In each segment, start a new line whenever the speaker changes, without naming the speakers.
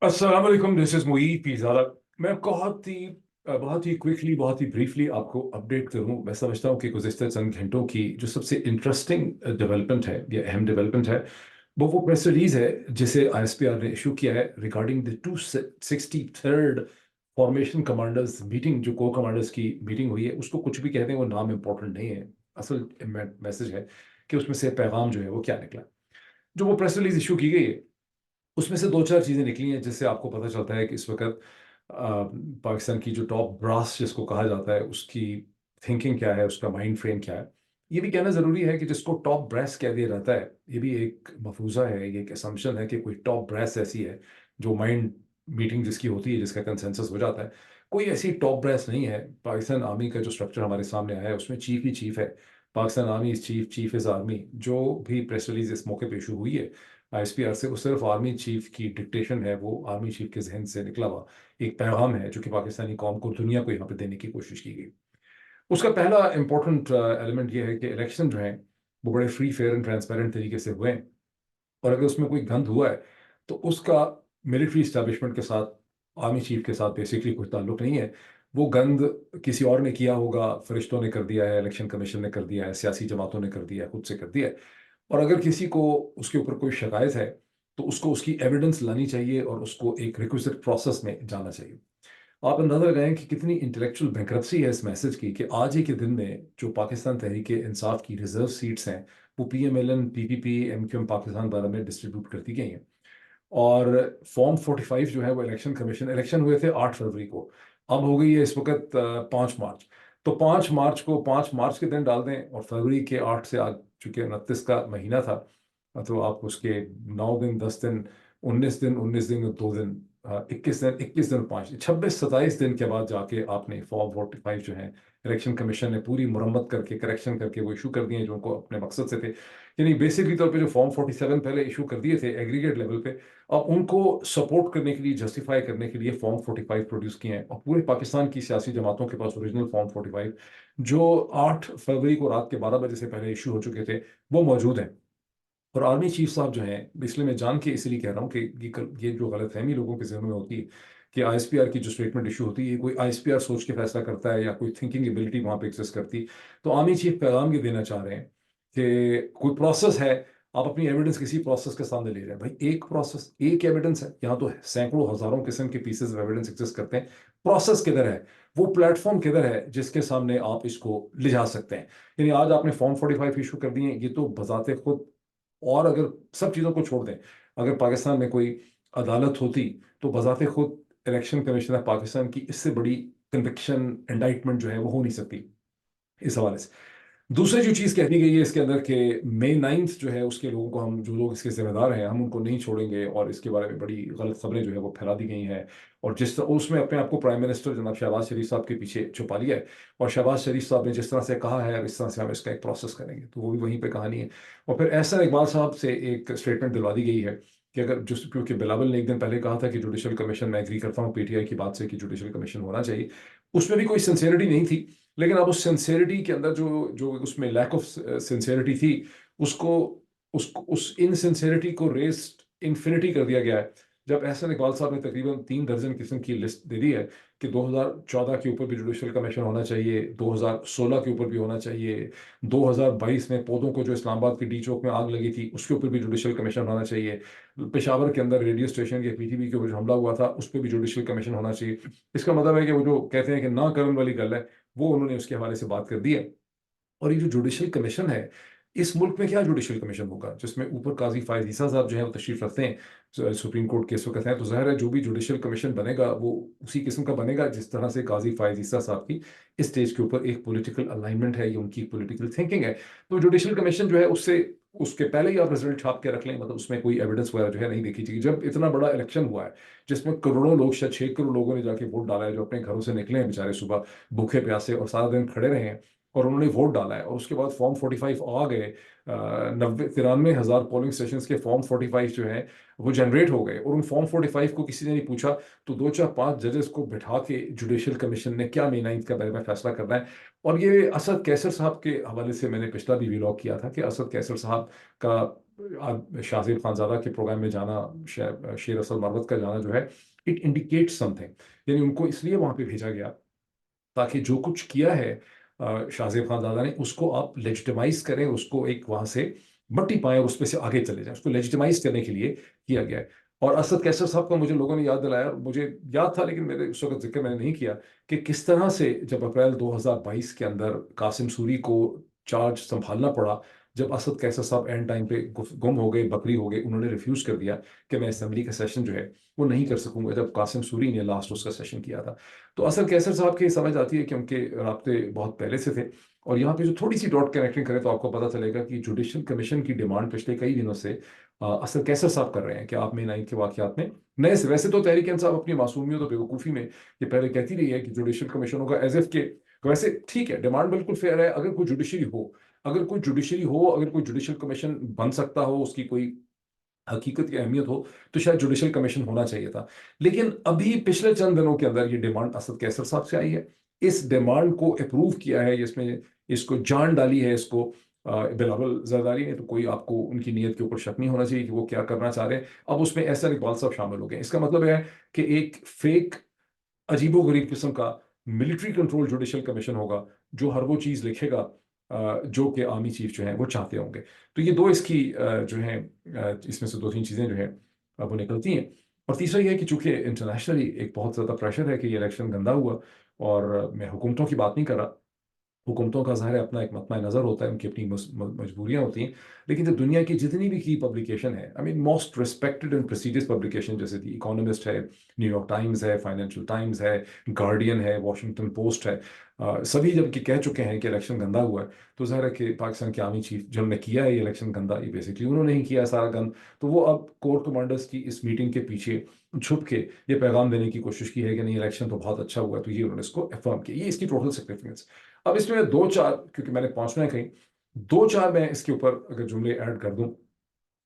अस्सलाम वालेकुम, this is Moeed पीज़ारा। मैं बहुत ही क्विकली, बहुत ही ब्रीफली आपको अपडेट करूं। मैं समझता हूं कि गुज़िश्ता चंद घंटों की जो सबसे इंटरेस्टिंग डेवलपमेंट है या अहम डेवलपमेंट है वो प्रेस रिलीज है जिसे आईएसपीआर ने इशू किया है regarding the 263rd formation commanders meeting. जो को कमांडर्स की मीटिंग हुई है उसको कुछ भी कहते हैं, वो नाम इंपॉर्टेंट नहीं है। असल मैसेज है कि उसमें से पैगाम जो है वो क्या निकला। जो वो प्रेस रिलीज इशू की गई है उसमें से दो चार चीजें निकली हैं जिससे आपको पता चलता है कि इस वक्त पाकिस्तान की जो टॉप ब्रास जिसको कहा जाता है उसकी थिंकिंग क्या है, उसका माइंड फ्रेम क्या है। ये भी कहना जरूरी है कि जिसको टॉप ब्रास कह दिया जाता है ये भी एक मफरूजा है, ये एक असम्पशन है कि कोई टॉप ब्रास ऐसी है जो माइंड मीटिंग जिसकी होती है, जिसका कंसेंसस हो जाता है। कोई ऐसी टॉप ब्रास नहीं है। पाकिस्तान आर्मी का जो स्ट्रक्चर हमारे सामने आया है उसमें चीफ ही चीफ है। Pakistan army is chief, chief is army. जो भी प्रेस रिलीज इस मौके पे इशू हुई है आईएसपीआर से, वो सिर्फ आर्मी चीफ की डिक्टेशन है, वो आर्मी चीफ के जहन से निकला हुआ एक पैगाम है जो कि पाकिस्तानी कौम को, दुनिया को यहाँ पे देने की कोशिश की गई। उसका पहला इंपॉर्टेंट एलिमेंट ये है कि इलेक्शन जो है वो बड़े फ्री फेयर एंड ट्रांसपेरेंट तरीके से हुए हैं। और अगर उसमें कोई गंद हुआ है तो उसका मिलिट्री इस्टेब्लिशमेंट के साथ, आर्मी चीफ के साथ बेसिकली कोई ताल्लुक नहीं है। वो गंद किसी और ने किया होगा, फरिश्तों ने कर दिया है, इलेक्शन कमीशन ने कर दिया है, सियासी जमातों ने कर दिया है, खुद से कर दिया है। और अगर किसी को उसके ऊपर कोई शिकायत है तो उसको उसकी एविडेंस लानी चाहिए और उसको एक रिक्विजिट प्रोसेस में जाना चाहिए। आप अंदाजा लगाएं कि कितनी इंटेलेक्चुअल बैंक्रप्सी है इस मैसेज की कि आज ही के दिन में जो पाकिस्तान तहरीक इंसाफ की रिजर्व सीट्स हैं वो पीएमएलएन, पीपीपी, एमक्यूएम पाकिस्तान द्वारा में डिस्ट्रीब्यूट कर दी गई हैं। और फॉर्म 45 जो है वो इलेक्शन कमीशन, इलेक्शन हुए थे 8 फरवरी को, अब हो गई है इस वक्त 5 मार्च। तो 5 मार्च के दिन डाल दें और फरवरी के 8 से आज चूंकि 29 का महीना था, तो आप उसके 9 दिन, 10 दिन, 19 दिन, 19 दिन, 2 दिन, 21 दिन, 21 दिन, 5, 26, 27 दिन के बाद जाके आपने फॉर्म 45 जो है इलेक्शन कमीशन ने पूरी मुरम्मत करके, करेक्शन करके वो इशू कर दिए जो उनको अपने मकसद से थे। यानी बेसिकली तौर पे जो फॉर्म 47 पहले इशू कर दिए थे एग्रीगेट लेवल पे, अब उनको सपोर्ट करने के लिए, जस्टिफाई करने के लिए फॉर्म 45 प्रोड्यूस किए हैं। और पूरे पाकिस्तान की सियासी जमातों के पास ओरिजिनल फॉर्म 45 जो 8 फरवरी को रात के 12 बजे से पहले इशू हो चुके थे वो मौजूद हैं। और आर्मी चीफ साहब जो हैं, इसलिए मैं जान के इसलिए कह रहा हूँ कि ये जो गलतफहमी लोगों के जहन में होती है कि आईएसपीआर की जो स्टेटमेंट इशू होती है कोई आईएसपीआर सोच के फैसला करता है या कोई थिंकिंग एबिलिटी वहां पे एग्जिस्ट करती, तो आर्मी चीफ पैगाम ये देना चाह रहे हैं कि कोई प्रोसेस है, आप अपनी एविडेंस किसी प्रोसेस के सामने ले रहे हैं। भाई एक प्रोसेस, एक एविडेंस है, यहाँ तो सैकड़ों हजारों किस्म के पीसेस ऑफ एविडेंस एग्जिस्ट करते हैं। प्रोसेस किधर है, वो प्लेटफॉर्म किधर है जिसके सामने आप इसको ले जा सकते हैं। यानी आज आपने फॉर्म 45 इशू कर दिए, ये तो बजाते खुद। और अगर सब चीज़ों को छोड़ दें, अगर पाकिस्तान में कोई अदालत होती तो बजाते खुद इलेक्शन कमीशन ऑफ पाकिस्तान की इससे बड़ी कन्विक्शन, इंडाइटमेंट जो है वो हो नहीं सकती इस हवाले से। दूसरी जो चीज़ कहनी गई है इसके अंदर कि May 9 जो है उसके लोगों को, हम जो लोग इसके जिम्मेदार हैं हम उनको नहीं छोड़ेंगे, और इसके बारे में बड़ी गलत खबरें जो है वो फैला दी गई हैं। और जिस तरह उसमें अपने आप को प्राइम मिनिस्टर जनाब शहबाज शरीफ साहब के पीछे छुपा लिया है। और शहबाज शरीफ साहब ने जिस तरह से कहा है इस तरह से हम इसका एक प्रोसेस करेंगे, तो वो भी वहीं पर कहानी है। और फिर एहसन इकबाल साहब से एक स्टेटमेंट दिलवा दी गई है कि अगर जो, क्योंकि बिलावल ने एक दिन पहले कहा था कि जुडिशल कमीशन, मैं एग्री करता हूँ पीटीआई की बात से कि जुडिशल कमीशन होना चाहिए, उसमें भी कोई सिंसेरिटी नहीं थी। लेकिन अब उस सिंसेरिटी के अंदर जो जो उसमें लैक ऑफ सिंसेरिटी थी, उसको उस इनसिंसेरिटी को रेस्ट इन्फिनिटी कर दिया गया है जब एहसन इकबाल साहब ने तकरीबन 3 दर्जन किस्म की लिस्ट दे दी है कि 2014 के ऊपर भी जुडिशल कमीशन होना चाहिए, 2016 के ऊपर भी होना चाहिए, 2022 में पौधों को जो इस्लामाबाद के डी चौक में आग लगी थी उसके ऊपर भी जुडिशल कमीशन होना चाहिए, पेशावर के अंदर रेडियो स्टेशन के पीटीवी के ऊपर जो हमला हुआ था उस पर भी जुडिशल कमीशन होना चाहिए। इसका मतलब है कि वो जो कहते हैं कि ना करने वाली गल है, वो उन्होंने उसके हवाले से बात कर दी है। और ये जो जुडिशल कमीशन है, इस मुल्क में क्या जुडिशल कमीशन होगा जिसमें ऊपर काजी फायद ईसा साहब जो है वो तशरीफ रखते हैं, सुप्रीम कोर्ट के इस वक्त हैं, तो जाहिर है जो भी जुडिशल कमीशन बनेगा वो उसी किस्म का बनेगा जिस तरह से काजी फायद ईसा साहब की इस स्टेज के ऊपर एक पॉलिटिकल अलाइनमेंट है, ये उनकी पॉलिटिकल थिंकिंग है। तो जुडिशल कमीशन जो है उससे, उसके पहले ही आप रिजल्ट छाप के रख लें, मतलब उसमें कोई एविडेंस वगैरह जो है नहीं देखी चाहिए। जब इतना बड़ा इलेक्शन हुआ है जिसमें करोड़ों लोग, शायद 6 करोड़ लोगों ने जाके वोट डाला है, जो अपने घरों से निकले हैं बेचारे सुबह भूखे प्यासे और सारा दिन खड़े रहे हैं और उन्होंने वोट डाला है, और उसके बाद फॉर्म 45 आ गए, 93 हज़ार पोलिंग स्टेशन के फॉर्म 45 जो है वो जनरेट हो गए, और उन फॉर्म 45 को किसी ने नहीं पूछा। तो दो चार पांच जजेस को बिठा के जुडिशल कमीशन ने क्या May 9 का बारे में फैसला करना है। और ये असद कैसर साहब के हवाले से मैंने पिछला भी व्लॉग किया था कि असद कैसर साहब का शाहजेब खानजादा के प्रोग्राम में जाना, शेर असल मरवत का जाना जो है, इट इंडिकेट्स समथिंग। यानी उनको इसलिए वहां पे भेजा गया ताकि जो कुछ किया है शाहजेब खानजादा ने, उसको आप लेजिटिमाइज करें, उसको एक वहां से मट्टी पाए और उसमें से आगे चले जाए, उसको लेजिटिमाइज करने के लिए किया गया है। और असद कैसर साहब का मुझे लोगों ने याद दिलाया, मुझे याद था लेकिन मेरे उस वक्त जिक्र मैंने नहीं किया, कि किस तरह से जब अप्रैल 2022 के अंदर कासिम सूरी को चार्ज संभालना पड़ा, जब असद कैसर साहब एंड टाइम पे गुम हो गए, बकरी हो गए, उन्होंने रिफ्यूज कर दिया कि मैं असेंबली का सेशन जो है वो नहीं कर सकूंगा, जब कासिम सूरी ने लास्ट उसका सेशन किया था। तो असद कैसर साहब की समझ आती है कि उनके राब्ते बहुत पहले से थे। और यहाँ पे जो थोड़ी सी डॉट कनेक्टिंग करें तो आपको पता चलेगा कि जुडिशल कमीशन की डिमांड पिछले कई दिनों से असद कैसर साहब कर रहे हैं कि आप में 9 के वाकयात में नए से, वैसे तो तहरीक इंसाफ अपनी मासूमियत और बेवकूफ़ी में ये पहले कहती रही है कि जुडिशल कमीशन होगा, एज एफ के वैसे ठीक है, डिमांड बिल्कुल फेयर है। अगर कोई जुडिशरी हो, अगर कोई जुडिशरी हो, अगर कोई जुडिशल कमीशन बन सकता हो, उसकी कोई हकीकत की अहमियत हो, तो शायद जुडिशल कमीशन होना चाहिए था। लेकिन अभी पिछले चंद दिनों के अंदर ये डिमांड असद कैसर साहब से आई है। इस डिमांड को अप्रूव किया है, इसमें इसको जान डाली है, इसको बिलावल जरदारी ने। तो कोई आपको उनकी नीयत के ऊपर शक नहीं होना चाहिए कि वो क्या करना चाह रहे हैं। अब उसमें एहसन इकबाल साहब शामिल हो गए, इसका मतलब है कि एक फेक अजीबोगरीब किस्म का मिलिट्री कंट्रोल जुडिशल कमीशन होगा, जो हर वो चीज़ लिखेगा जो कि आर्मी चीफ जो है वो चाहते होंगे। तो ये दो इसकी जो है इसमें से 2-3 चीज़ें जो है वो निकलती हैं। और तीसरा ये है कि चूंकि इंटरनेशनली एक बहुत ज़्यादा प्रेशर है कि ये इलेक्शन गंदा हुआ, और मैं हुकूमतों की बात नहीं कर रहा, हुकूमतों का ज़ाहिर है अपना एक मतमा नज़र होता है, उनकी अपनी मजबूरियाँ होती हैं। लेकिन जब दुनिया की जितनी भी की पब्लिकेशन है, I mean most respected and prestigious publication, जैसे दी इकोनॉमिस्ट है, न्यूयॉर्क टाइम्स है, फाइनेंशियल टाइम्स है, गार्डियन है, वॉशिंगटन पोस्ट है, सभी जब कि कह चुके हैं कि इलेक्शन गंदा हुआ है, तो ज़ाहिर है कि पाकिस्तान के आर्मी चीफ जिन्होंने किया है ये इलेक्शन गंदा, ये बेसिकली उन्होंने ही किया है सारा गंद। तो वो अब कोर कमांडर्स की इस मीटिंग के पीछे छुप के ये पैगाम देने की कोशिश की है कि नहीं, इलेक्शन तो बहुत अच्छा हुआ है, तो ये उन्होंने इसको अफर्म किया, ये इसकी टोटल सिग्निफिकेंस। अब इसमें मैं 2-4, क्योंकि मैंने पहुंचना है कहीं, 2-4 मैं इसके ऊपर अगर जुमले ऐड कर दूं,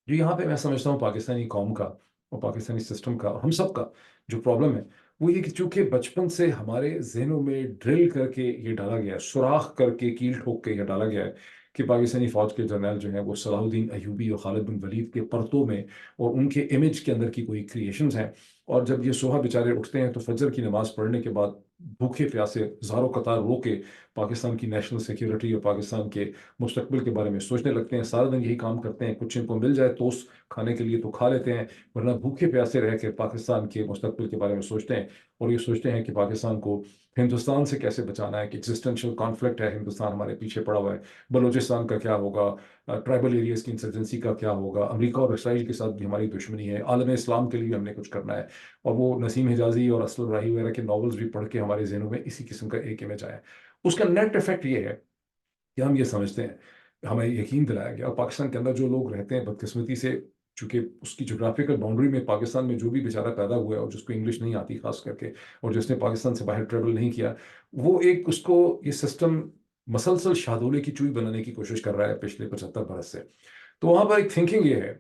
जो यहाँ पे मैं समझता हूँ पाकिस्तानी कौम का और पाकिस्तानी सिस्टम का, हम सब का जो प्रॉब्लम है, वो ये कि चूंकि बचपन से हमारे जहनों में ड्रिल करके ये डाला गया है, सुराख करके कील ठोक के ये डाला गया है कि पाकिस्तानी फौज के जर्नल जो हैं वो सलाहुद्दीन अयूबी और खालिद बिन वलीद के परतों में और उनके इमेज के अंदर की कोई क्रिएशंस हैं। और जब ये सुबह बेचारे उठते हैं तो फजर की नमाज पढ़ने के बाद भूखे प्यासे ज़ारो कतार रो के पाकिस्तान की नेशनल सिक्योरिटी और पाकिस्तान के मुस्तकबिल के बारे में सोचने लगते हैं। सारा दिन यही काम करते हैं, कुछ इनको मिल जाए टोस्ट खाने के लिए तो खा लेते हैं, वरना भूखे प्यासे रह के पाकिस्तान के मुस्तकबिल के बारे में सोचते हैं। और ये सोचते हैं कि पाकिस्तान को हिंदुस्तान से कैसे बचाना है, कि एग्जिस्टेंशियल कॉन्फ्लिक्ट है, हिंदुस्तान हमारे पीछे पड़ा हुआ है, बलूचिस्तान का क्या होगा, ट्राइबल एरियाज की इंसर्जेंसी का क्या होगा, अमेरिका और इसराइल के साथ भी हमारी दुश्मनी है, आलम इस्लाम के लिए भी हमने कुछ करना है। और वो नसीम हिजाजी और असलम राही वगैरह के नॉवेल्स भी पढ़ के हमारे जहनों में इसी किस्म का एक इमेज आया है। उसका नेट इफेक्ट ये है कि हम ये समझते हैं, हमें यकीन दिलाया गया, और पाकिस्तान के अंदर जो लोग रहते हैं बदकिस्मती से, चूंकि उसकी जोग्राफिकल बाउंड्री में पाकिस्तान में जो भी बेचारा पैदा हुआ है और जिसको इंग्लिश नहीं आती खास करके, और जिसने पाकिस्तान से बाहर ट्रेवल नहीं किया, वो एक उसको ये सिस्टम मसलसल शाहदोले की चूई बनाने की कोशिश कर रहा है पिछले 75 बरस से। तो वहाँ पर एक थिंकिंग ये है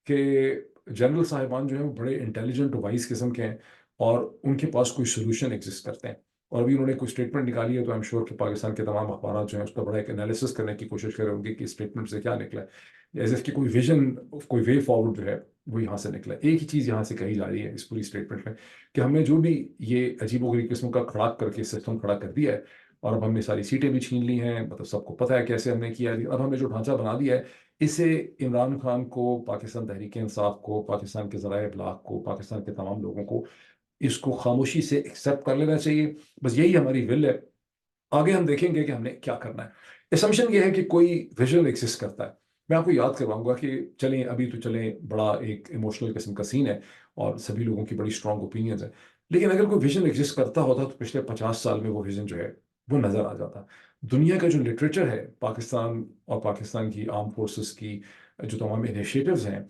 कि जनरल साहिबान जो है वो बड़े इंटेलिजेंट और वाइज किस्म के हैं, और उनके पास कोई सोल्यूशन एग्जिस्ट करते हैं। और अभी उन्होंने कोई स्टेटमेंट निकाली है, तो आई एम श्योर कि पाकिस्तान के तमाम अखबार जो हैं उसका बड़ा एक एनालिसिस करने की कोशिश कर रहे होंगे कि स्टेटमेंट से क्या निकला है, एज इफ कि कोई विजन, कोई वे फॉरवर्ड जो है वो यहाँ से निकला है। एक ही चीज़ यहाँ से कही जा रही है इस पूरी स्टेटमेंट में, कि हमने जो भी ये अजीबोगरीब किस्म का खड़ा करके सिस्टम खड़ा कर दिया है, और अब हमने सारी सीटें भी छीन ली हैं, मतलब सबको पता है कैसे हमने किया है, अब हमने जो ढांचा बना दिया है, इसे इमरान खान को, पाकिस्तान तहरीक इंसाफ को, पाकिस्तान के ज़राए इब्लाग को, पाकिस्तान के तमाम लोगों को इसको खामोशी से एक्सेप्ट कर लेना चाहिए। बस यही हमारी विल है, आगे हम देखेंगे कि हमने क्या करना है। असम्पशन ये है कि कोई विजन एग्जिस्ट करता है। मैं आपको याद करवाऊंगा कि चलें, अभी तो चलें, बड़ा एक इमोशनल किस्म का सीन है और सभी लोगों की बड़ी स्ट्रॉन्ग ओपिनियंस है, लेकिन अगर कोई विजन एग्जिस्ट करता होता तो पिछले 50 साल में वो विजन जो है वो नजर आ जाता। दुनिया का जो लिटरेचर है पाकिस्तान और पाकिस्तान की आर्म फोर्सेस की जो तमाम इनिशिएटिव्स हैं,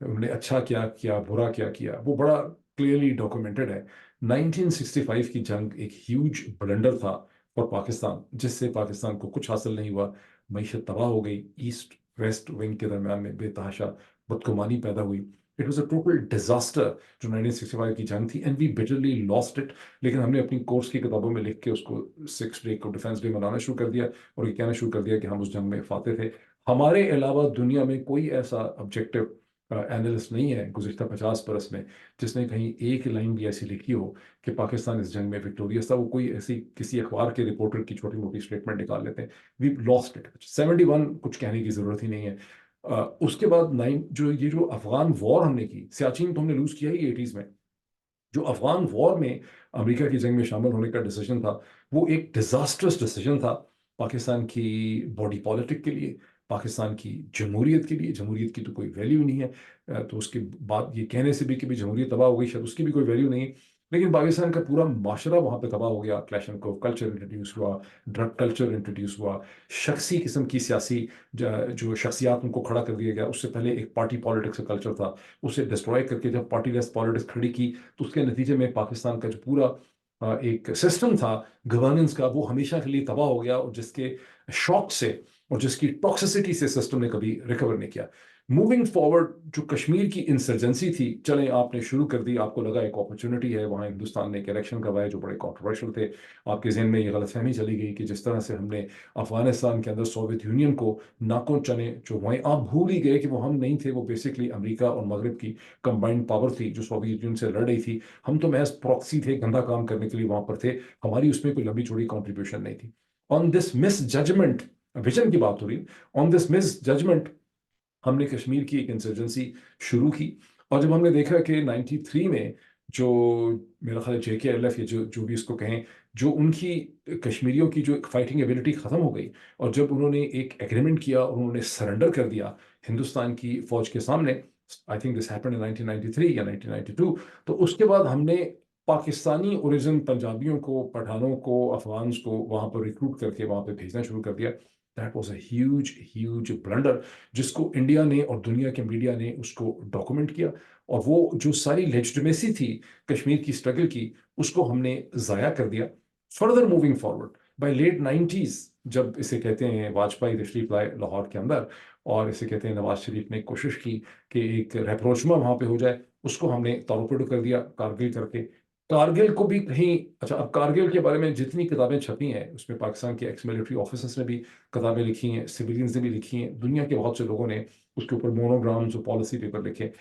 उन्होंने अच्छा क्या किया, बुरा क्या किया, वो बड़ा क्लियरली डॉक्यूमेंटेड है। 1965 की जंग एक ह्यूज ब्लंडर था फॉर पाकिस्तान, जिससे पाकिस्तान को कुछ हासिल नहीं हुआ। मीशत तबाह हो गई, ईस्ट वेस्ट विंग के दरमियान में बेतहाशा बदगुमानी पैदा हुई। It was a total disaster जो 1965 की जंग थी, and we bitterly lost it. लेकिन हमने अपनी कोर्स की किताबों में लिख के उसको 6 डे को डिफेंस डे मनाना शुरू कर दिया, और ये कहना शुरू कर दिया कि हम उस जंग में फाते थे। हमारे अलावा दुनिया में कोई ऐसा ऑब्जेक्टिव एनालिस्ट नहीं है गुज़िश्ता 50 बरस में जिसने कहीं एक लाइन भी ऐसी लिखी हो कि पाकिस्तान इस जंग में विक्टोरियस था। वो कोई ऐसी किसी अखबार के रिपोर्टर की छोटी मोटी स्टेटमेंट निकाल लेते हैं। We lost it. 71 कुछ कहने की जरूरत ही नहीं है। उसके बाद नाइन जो ये जो अफगान वॉर हमने की, सियाचिन तो हमने लूज किया ही 80s में। जो अफगान वॉर में अमेरिका की जंग में शामिल होने का डिसीजन था, वो एक डिजास्टर्स डिसीजन था पाकिस्तान की बॉडी पॉलिटिक के लिए, पाकिस्तान की जमहूरियत के लिए। जमहूरियत की तो कोई वैल्यू नहीं है। तो उसके बाद ये कहने से भी कि भाई जमहूरियत तबाह हो गई, शायद उसकी भी कोई वैल्यू नहीं है। लेकिन पाकिस्तान का पूरा माशरा वहाँ पे तबाह हो गया। Clash and curve culture introduce हुआ, ड्रग कल्चर इंट्रोड्यूस हुआ, शख्सी किस्म की सियासी जो शख्सियात उनको खड़ा कर दिया गया। उससे पहले एक पार्टी पॉलिटिक्स का कल्चर था, उसे डिस्ट्रॉय करके जब पार्टी लेस पॉलिटिक्स खड़ी की, तो उसके नतीजे में पाकिस्तान का जो पूरा एक सिस्टम था गवर्नेंस का, वो हमेशा के लिए तबाह हो गया। और जिसके शॉक से और जिसकी टॉक्सिसिटी से सिस्टम ने कभी रिकवर नहीं किया। मूविंग फॉरवर्ड, जो कश्मीर की इंसर्जेंसी थी, चलें आपने शुरू कर दी, आपको लगा एक अपॉर्चुनिटी है, वहाँ हिंदुस्तान ने एक इलेक्शन करवाए जो बड़े कंट्रोवर्शियल थे। आपके जहन में ये गलतफहमी चली गई कि जिस तरह से हमने अफगानिस्तान के अंदर सोवियत यूनियन को नाकों चने जो वहीं, आप भूल ही गए कि वो हम नहीं थे, वो बेसिकली अमेरिका और मगरब की कंबाइंड पावर थी जो सोवियत यूनियन से लड़ रही थी। हम तो महज प्रॉक्सी थे, गंदा काम करने के लिए वहां पर थे। हमारी उसमें कोई लंबी चौड़ी कॉन्ट्रीब्यूशन नहीं थी। ऑन दिस मिस जजमेंट, विजन की बात हो रही, ऑन दिस मिस जजमेंट हमने कश्मीर की एक इंसर्जेंसी शुरू की। और जब हमने देखा कि 93 में जो मेरा ख्याल JKLF या जो जो भी इसको कहें, जो उनकी कश्मीरियों की जो फाइटिंग एबिलिटी ख़त्म हो गई, और जब उन्होंने एक एग्रीमेंट किया और उन्होंने सरेंडर कर दिया हिंदुस्तान की फौज के सामने, I think this happened in 1993 या 1992, तो उसके बाद हमने पाकिस्तानी ओरिजिन पंजाबियों को, पठानों को, अफगान्स को वहाँ पर रिक्रूट करके वहाँ पर भेजना शुरू कर दिया। That was a huge huge blunder, जिसको इंडिया ने और दुनिया के मीडिया ने उसको डॉक्यूमेंट किया। और वो जो सारी लेजिटिमेसी थी कश्मीर की स्ट्रगल की, उसको हमने ज़ाया कर दिया। Further moving forward, by late 90s, जब इसे कहते हैं वाजपेयी तशरीफ लाए लाहौर के अंदर, और इसे कहते हैं नवाज शरीफ ने कोशिश की कि एक रेप्रोचमा वहां पे हो जाए, उसको हमने तोड़फोड़ कर दिया कारगिल करके। कारगिल को भी कहीं, अच्छा, अब कारगिल के बारे में जितनी किताबें छपी हैं उसमें पाकिस्तान के एक्स मिलिट्री ऑफिसर्स ने भी किताबें लिखी हैं, सिविलियंस ने भी लिखी हैं, दुनिया के बहुत से लोगों ने उसके ऊपर मोनोग्राम्स और पॉलिसी पेपर लिखे।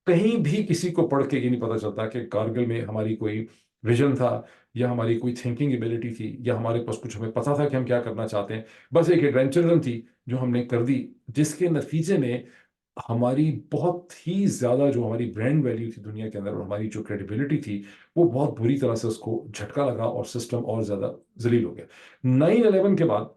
कहीं भी किसी को पढ़ के ये नहीं पता चलता कि कारगिल में हमारी कोई विजन था, या हमारी कोई थिंकिंग एबिलिटी थी, या हमारे पास कुछ हमें पता था कि हम क्या करना चाहते हैं। बस एक एडवेंचरिज्म थी जो हमने कर दी, जिसके नतीजे में हमारी बहुत ही ज्यादा जो हमारी ब्रांड वैल्यू थी दुनिया के अंदर, और हमारी जो क्रेडिबिलिटी थी, वो बहुत बुरी तरह से उसको झटका लगा और सिस्टम और ज्यादा जलील हो गया। 9/11 के बाद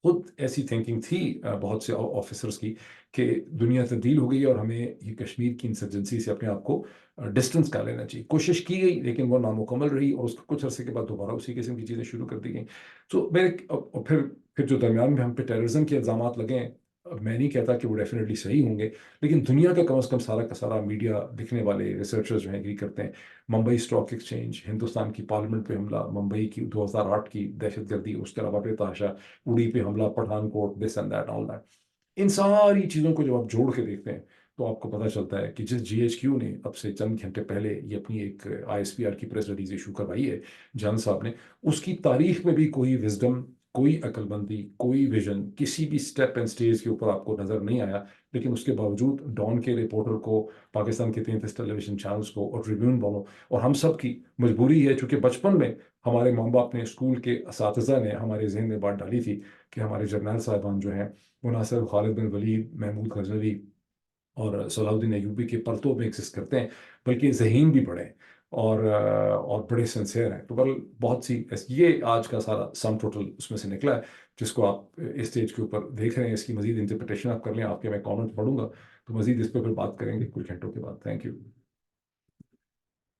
खुद ऐसी थिंकिंग थी बहुत से ऑफिसर्स की कि दुनिया तब्दील हो गई और हमें ये कश्मीर की इंसर्जेंसी से अपने आप को डिस्टेंस कर लेना चाहिए। कोशिश की गई लेकिन वो नामुकम्मल रही, और उसके कुछ अरसे के बाद दोबारा उसी किस्म की चीज़ें शुरू कर दी गई। तो मेरे और फिर जो दरमियान में हम पे टेररिज्म के इल्ज़ाम लगे हैं, अब मैं नहीं कहता कि वो डेफिनेटली सही होंगे, लेकिन दुनिया का कम से कम सारा का सारा मीडिया, लिखने वाले रिसर्चर्स जो हैं, एग्री करते हैं। मुंबई स्टॉक एक्सचेंज, हिंदुस्तान की पार्लियामेंट पे हमला, मुंबई की 2008 की दहशतगर्दी, उसके अलावा बेतहाशा उड़ी पे हमला, Pathankot, this and that all that, इन सारी चीज़ों को जब आप जोड़ के देखते हैं तो आपको पता चलता है कि जिस GHQ ने अब से चंद घंटे पहले ये अपनी एक ISPR की प्रेस रिलीज इशू करवाई है, जान साहब ने, उसकी तारीख में भी कोई विजडम, कोई अक्लमंदी, कोई विजन किसी भी स्टेप एंड स्टेज के ऊपर आपको नजर नहीं आया। लेकिन उसके बावजूद डॉन के रिपोर्टर को, पाकिस्तान के 33 टेलीविजन चैनल्स को और ट्रिब्यून वालों और हम सब की मजबूरी है, चूंकि बचपन में हमारे माँ बाप ने, स्कूल के असातिज़ा ने हमारे जहन में बात डाली थी कि हमारे जर्नैल साहिबान जो हैं, वो ना सिर्फ खालिद बिन वलीद, महमूद गजनवी और सलाउद्दीन अयूबी के परतों में एग्जिस्ट करते हैं, बल्कि ज़हीन भी बड़े हैं और बड़े सिंसियर हैं। तो बल बहुत सी ये आज का सारा सम टोटल उसमें से निकला है, जिसको आप इस स्टेज के ऊपर देख रहे हैं। इसकी मजीद इंटरप्रिटेशन आप कर लें, आपके मैं कमेंट पढ़ूंगा, तो मजीद इस पर फिर बात करेंगे कुछ घंटों के बाद। Thank you.